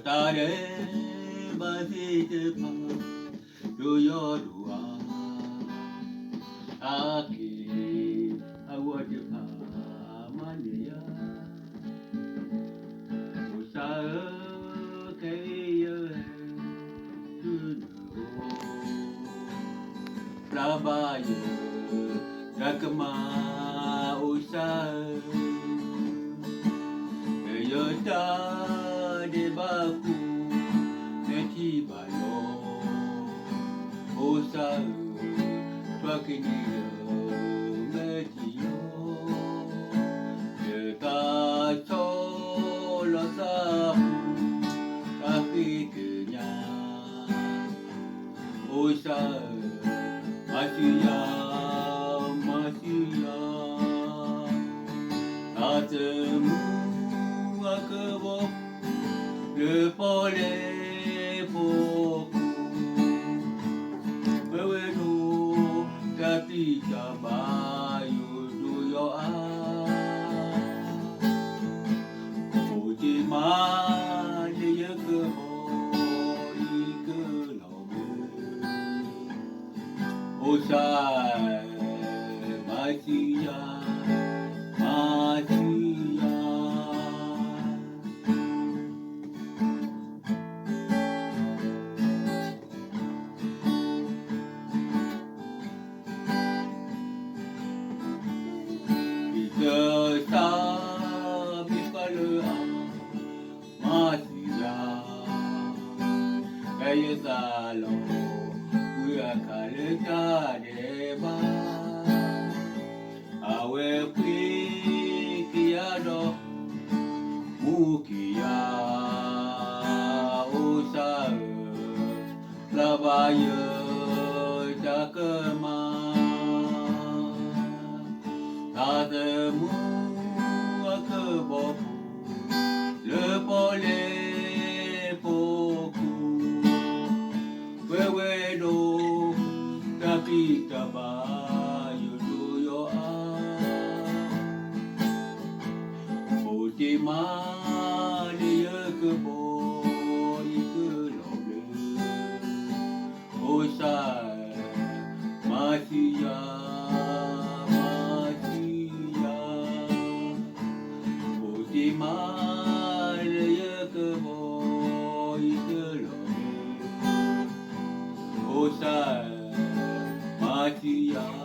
Tare basi te pa do yo do aki awat pa mania usa ke ye tu no prabaye rakma usa yo ta de baku neti bayo usa twakini metiyo ka solo sa kafiknya usa masih atemu akebo le pole poku wewe no tapi kabayo do yo oji ma de yakebo ikelawe osai masih Tetapi pada masih kaya salo kuya kalita deba awe pikiado mukia usah labaya cakema Tademu akeboku le pole poku wewe do tapi kabayo do yo Otima dia kebo ikeloble Osai masih Maya kebo ikeloble Osai masih